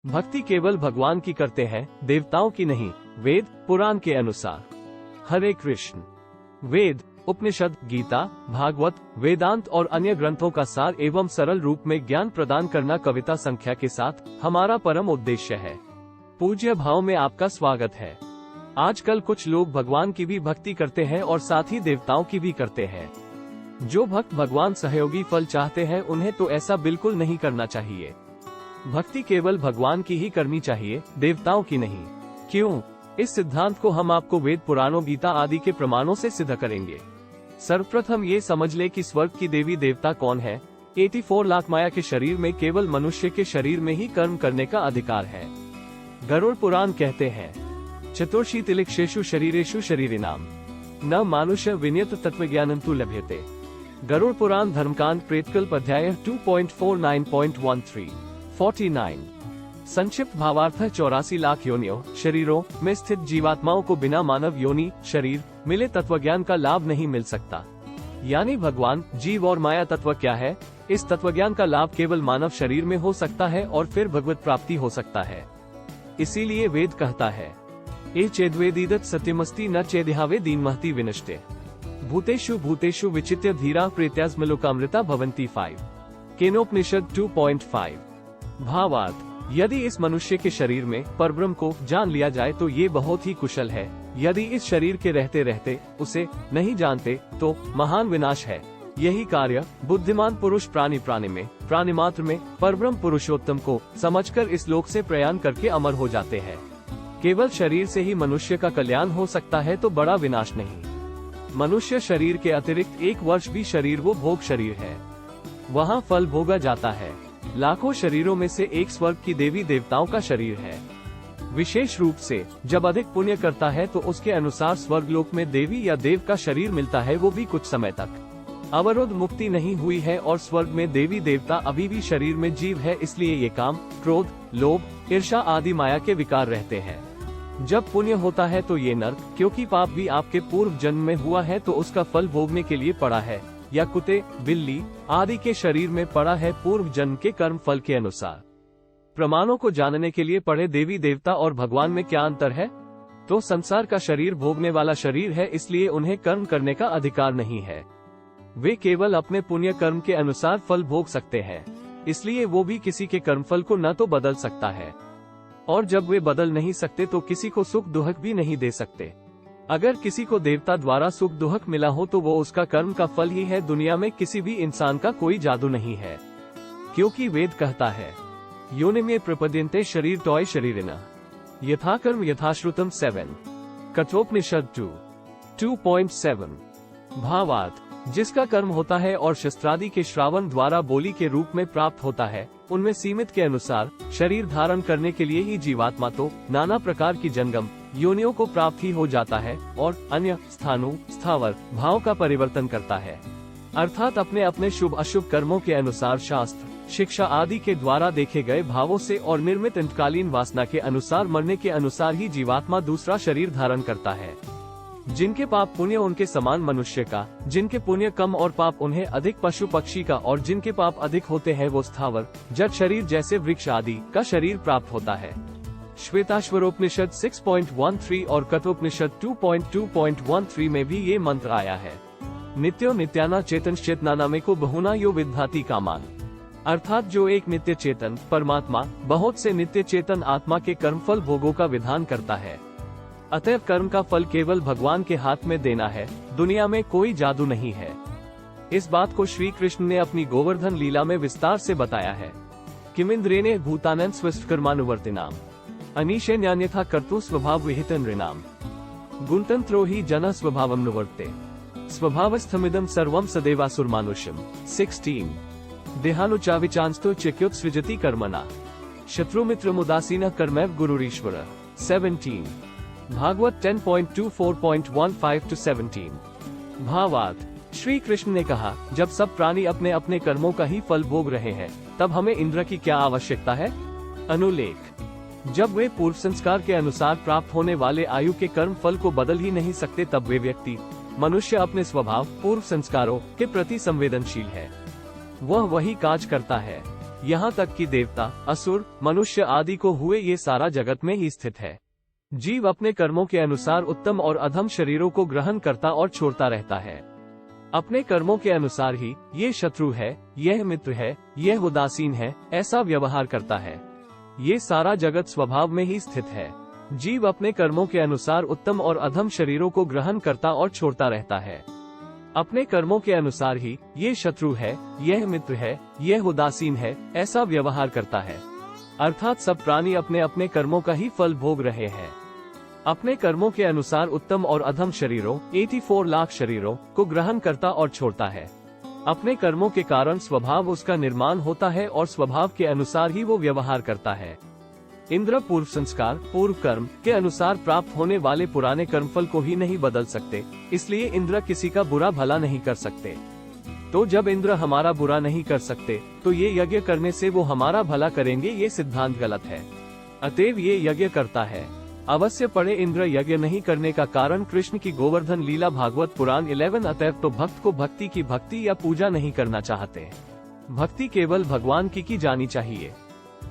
भक्ति केवल भगवान की करते हैं, देवताओं की नहीं। वेद पुराण के अनुसार। हरे कृष्ण। वेद, उपनिषद, गीता, भागवत, वेदांत और अन्य ग्रंथों का सार एवं सरल रूप में ज्ञान प्रदान करना कविता संख्या के साथ हमारा परम उद्देश्य है। पूज्य भाव में आपका स्वागत है। आजकल कुछ लोग भगवान की भी भक्ति करते हैं और साथ ही देवताओं की भी करते हैं। जो भक्त भगवान सहयोगी फल चाहते हैं उन्हें तो ऐसा बिल्कुल नहीं करना चाहिए। भक्ति केवल भगवान की ही करनी चाहिए, देवताओं की नहीं। क्यों? इस सिद्धांत को हम आपको वेद पुराणों, गीता आदि के प्रमाणों से सिद्ध करेंगे। सर्वप्रथम ये समझ ले कि स्वर्ग की देवी देवता कौन है। 84 लाख माया के शरीर में केवल मनुष्य के शरीर में ही कर्म करने का अधिकार है। गरुड़ पुराण कहते हैं, चतुर्शीतिलिक्षेषु शरीरेषु शरीरिणाम न मानुष्य विनियत तत्वज्ञानं तु लभ्यते। गरुड़ पुराण धर्मकांड प्रेतकल्प अध्याय 2.49.13 49। संक्षिप्त भावार्थ 84 लाख योनियों शरीरों में स्थित जीवात्माओं को बिना मानव योनि शरीर मिले तत्वज्ञान का लाभ नहीं मिल सकता। यानी भगवान, जीव और माया तत्व क्या है, इस तत्वज्ञान का लाभ केवल मानव शरीर में हो सकता है और फिर भगवत प्राप्ति हो सकता है। इसीलिए वेद कहता है, ए चेद्वेदीदत् सत्यमस्ति न चेदिहावे दीनमहति विनष्टे भूतेषु भूतेषु विचित्य धीरा प्रेत्यास्मलोकामृता भवन्ति 5 केनोपनिषद 2.5। भावार्थ, यदि इस मनुष्य के शरीर में परब्रह्म को जान लिया जाए तो ये बहुत ही कुशल है। यदि इस शरीर के रहते रहते उसे नहीं जानते तो महान विनाश है। यही कार्य बुद्धिमान पुरुष प्राणी में, प्राणी मात्र में परब्रह्म पुरुषोत्तम को समझकर इस लोक से प्रयाण करके अमर हो जाते हैं। केवल शरीर से ही मनुष्य का कल्याण हो सकता है तो बड़ा विनाश नहीं। मनुष्य शरीर के अतिरिक्त एक वर्ष भी शरीर वो भोग शरीर है, वहाँ फल भोगा जाता है। लाखों शरीरों में से एक स्वर्ग की देवी देवताओं का शरीर है। विशेष रूप से जब अधिक पुण्य करता है तो उसके अनुसार स्वर्ग लोक में देवी या देव का शरीर मिलता है, वो भी कुछ समय तक। अवरोध मुक्ति नहीं हुई है और स्वर्ग में देवी देवता अभी भी शरीर में जीव है, इसलिए ये काम, क्रोध, लोभ, ईर्ष्या आदि माया के विकार रहते हैं। जब पुण्य होता है तो ये नरक, क्योंकि पाप भी आपके पूर्व जन्म में हुआ है तो उसका फल भोगने के लिए पड़ा है, या कुत्ते, बिल्ली आदि के शरीर में पड़ा है पूर्व जन्म के कर्म फल के अनुसार। प्रमाणों को जानने के लिए पढ़े देवी देवता और भगवान में क्या अंतर है? तो संसार का शरीर भोगने वाला शरीर है, इसलिए उन्हें कर्म करने का अधिकार नहीं है। वे केवल अपने पुण्य कर्म के अनुसार फल भोग सकते हैं, इसलिए वो भी किसी के कर्मफल को न तो बदल सकता है, और जब वे बदल नहीं सकते तो किसी को सुख दुख भी नहीं दे सकते। अगर किसी को देवता द्वारा सुख दुख मिला हो तो वो उसका कर्म का फल ही है। दुनिया में किसी भी इंसान का कोई जादू नहीं है, क्योंकि वेद कहता है, योनिमे प्रपद्यन्ते शरीर तोय शरीरिणः यथा कर्म यथाश्रुतम 7 कठोपनिषद 2.7। भावार्थ, जिसका कर्म होता है और शस्त्रादि के श्रावण द्वारा बोली के रूप में प्राप्त होता है, उनमें सीमित के अनुसार शरीर धारण करने के लिए ही जीवात्मा तो नाना प्रकार की जंगम योनियों को प्राप्त ही हो जाता है और अन्य स्थावर भाव का परिवर्तन करता है। अर्थात अपने अपने शुभ अशुभ कर्मों के अनुसार शास्त्र, शिक्षा आदि के द्वारा देखे गए भावों से और निर्मित अंतकालीन वासना के अनुसार मरने के अनुसार ही जीवात्मा दूसरा शरीर धारण करता है। जिनके पाप पुण्य उनके समान मनुष्य का, जिनके पुण्य कम और पाप उन्हें अधिक पशु पक्षी का, और जिनके पाप अधिक होते हैं वो स्थावर जड़ शरीर जैसे वृक्ष आदि का शरीर प्राप्त होता है। श्वेताश्वरोपनिषद 6.13 और कठोपनिषद 2.2.13 में भी ये मंत्र आया है, नित्यो नित्याना चेतनश्चेतनानामे को बहुना यो विद्धाति कामान। अर्थात जो एक नित्य चेतन परमात्मा बहुत से नित्य चेतन आत्मा के कर्मफल भोगों का विधान करता है। अतएव कर्म का फल केवल भगवान के हाथ में देना है, दुनिया में कोई जादू नहीं है। इस बात को श्री कृष्ण ने अपनी गोवर्धन लीला में विस्तार से बताया है। किमिंद्रेणे भूतानन् स्वस्थकर्मानुवर्तिनाम अनीशे न्यान्यथा कर्तु स्वभाव विहित नृणाम गुणतंत्रो ही जन स्वभावम नुवर्ते स्वभावस्थमिदं सर्वं सदेवासुरमानुष्यम 16 देहानुचाविचांस्तो चिक्युत सृजति कर्मणा शत्रुमित्रमुदासीनः कर्मैव गुरुरीश्वर 17 भागवत 10.24.15-17। भावार्थ, श्री कृष्ण ने कहा, जब सब प्राणी अपने अपने कर्मों का ही फल भोग रहे हैं तब हमें इंद्र की क्या आवश्यकता है। अनुलेख, जब वे पूर्व संस्कार के अनुसार प्राप्त होने वाले आयु के कर्म फल को बदल ही नहीं सकते तब वे व्यक्ति मनुष्य अपने स्वभाव पूर्व संस्कारों के प्रति संवेदनशील है। वह वही काज करता है यहाँ तक कि देवता, असुर, मनुष्य आदि को हुए ये सारा जगत में ही स्थित है। जीव अपने कर्मों के अनुसार उत्तम और अधम शरीरों को ग्रहण करता और छोड़ता रहता है। अपने कर्मों के अनुसार ही ये शत्रु है, यह मित्र है, यह उदासीन है, ऐसा व्यवहार करता है। ये सारा जगत स्वभाव में ही स्थित है। जीव अपने कर्मों के अनुसार उत्तम और अधम शरीरों को ग्रहण करता और छोड़ता रहता है। अपने कर्मों के अनुसार ही ये शत्रु है, यह मित्र है, यह उदासीन है, ऐसा व्यवहार करता है। अर्थात सब प्राणी अपने अपने कर्मों का ही फल भोग रहे हैं। अपने कर्मों के अनुसार उत्तम और अधम शरीरों 84 लाख शरीरों को ग्रहण करता और छोड़ता है। अपने कर्मों के कारण स्वभाव उसका निर्माण होता है और स्वभाव के अनुसार ही वो व्यवहार करता है। इंद्र पूर्व संस्कार, पूर्व कर्म के अनुसार प्राप्त होने वाले पुराने कर्मफल को ही नहीं बदल सकते, इसलिए इंद्र किसी का बुरा भला नहीं कर सकते। तो जब इंद्र हमारा बुरा नहीं कर सकते, तो ये यज्ञ करने से वो हमारा भला करेंगे, ये सिद्धांत गलत है। अतएव ये यज्ञ करता है। अवश्य पढ़े इंद्र यज्ञ नहीं करने का कारण कृष्ण की गोवर्धन लीला भागवत पुराण 11। अतएव तो भक्त को भक्ति की भक्ति या पूजा नहीं करना चाहते। भक्ति केवल भगवान की जानी चाहिए।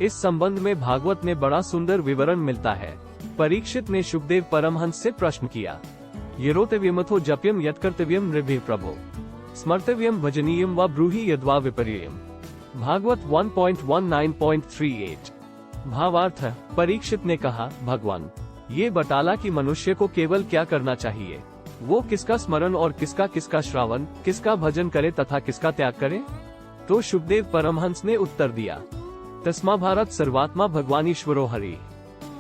इस संबंध में भागवत में बड़ा सुंदर विवरण मिलता है। परीक्षित ने शुकदेव परमहंस से प्रश्न किया, यरोतव्यमथो जप्यम यत्कर्तव्यम नृभिः प्रभो स्मर्तव्यम भजनीयम व ब्रूहि यद्वा विपर्ययम्। भागवत 1.19.38। भावार्थ, परीक्षित ने कहा, भगवान ये बटाला कि मनुष्य को केवल क्या करना चाहिए, वो किसका स्मरण और किसका किसका श्रावण, किसका भजन करे तथा किसका त्याग करे। तो शुकदेव परमहंस ने उत्तर दिया, तस्मा भारत सर्वात्मा भगवानीश्वरो हरि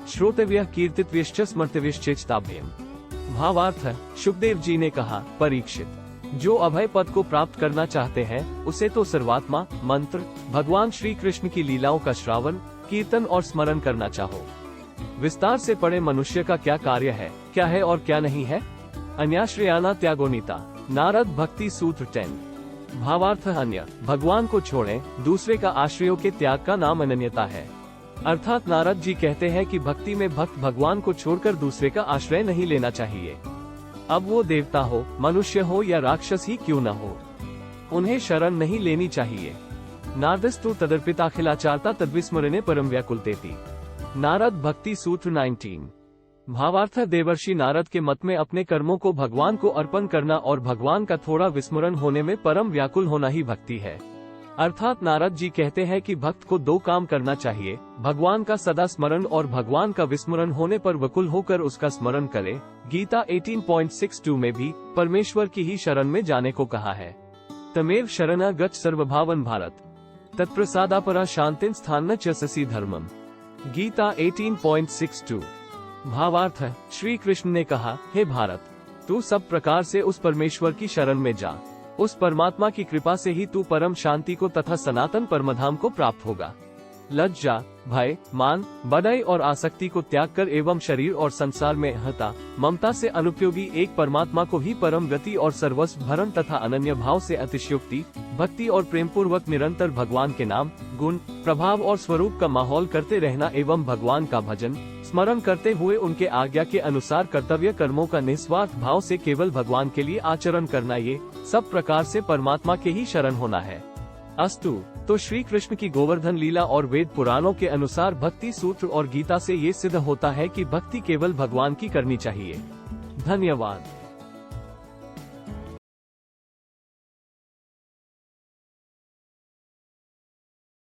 श्रोतव्य कीर्तित्व्यश्च स्मर्तव्यश्चेष्टाभ्यम्। भावार्थ, शुकदेव जी ने कहा, परीक्षित जो अभय पद को प्राप्त करना चाहते हैं उसे तो सर्वात्मा मंत्र भगवान श्री कृष्ण की लीलाओं का श्रावण, कीर्तन और स्मरण करना चाहो। विस्तार से पढ़े मनुष्य का क्या कार्य है, क्या है और क्या नहीं है। अन्याश्रयाना त्यागोनीता, नारद भक्ति सूत्र 10। भावार्थ, अन्य भगवान को छोड़ें, दूसरे का आश्रयों के त्याग का नाम अनन्यता है। अर्थात नारद जी कहते हैं कि भक्ति में भक्त भगवान को छोड़कर दूसरे का आश्रय नहीं लेना चाहिए। अब वो देवता हो, मनुष्य हो या राक्षस ही क्यों न हो, उन्हें शरण नहीं लेनी चाहिए। नारदस्तु तदर्पिताखिलाचारता तद्विस्मरणे परम व्याकुलतेति। नारद भक्ति सूत्र 19। भावार्थ, देवर्षि नारद के मत में अपने कर्मों को भगवान को अर्पण करना और भगवान का थोड़ा विस्मरण होने में परम व्याकुल होना ही भक्ति है। अर्थात नारद जी कहते हैं कि भक्त को दो काम करना चाहिए, भगवान का सदा स्मरण और भगवान का विस्मरण होने पर व्याकुल होकर उसका स्मरण करे। गीता 18.62 में भी परमेश्वर की ही शरण में जाने को कहा है। तमेव शरणा गच्छ सर्वभावन भारत तत्प्रसादापरा शांतिं स्थान च ससी धर्मम। गीता 18.62। भावार्थ, श्री कृष्ण ने कहा, हे भारत, तू सब प्रकार से उस परमेश्वर की शरण में जा। उस परमात्मा की कृपा से ही तू परम शांति को तथा सनातन परमधाम को प्राप्त होगा। लज्जा, भय, मान, बड़ाई और आसक्ति को त्याग कर एवं शरीर और संसार में हता ममता से अनुपयोगी एक परमात्मा को ही परम गति और सर्वस्व भरण तथा अनन्य भाव से अतिशयोक्ति भक्ति और प्रेम पूर्वक निरंतर भगवान के नाम, गुण, प्रभाव और स्वरूप का माहौल करते रहना एवं भगवान का भजन स्मरण करते हुए उनके आज्ञा के अनुसार कर्तव्य कर्मों का निस्वार्थ भाव से केवल भगवान के लिए आचरण करना, ये सब प्रकार से परमात्मा के ही शरण होना है। अस्तु, तो श्री कृष्ण की गोवर्धन लीला और वेद पुराणों के अनुसार भक्ति सूत्र और गीता से ये सिद्ध होता है कि भक्ति केवल भगवान की करनी चाहिए। धन्यवाद।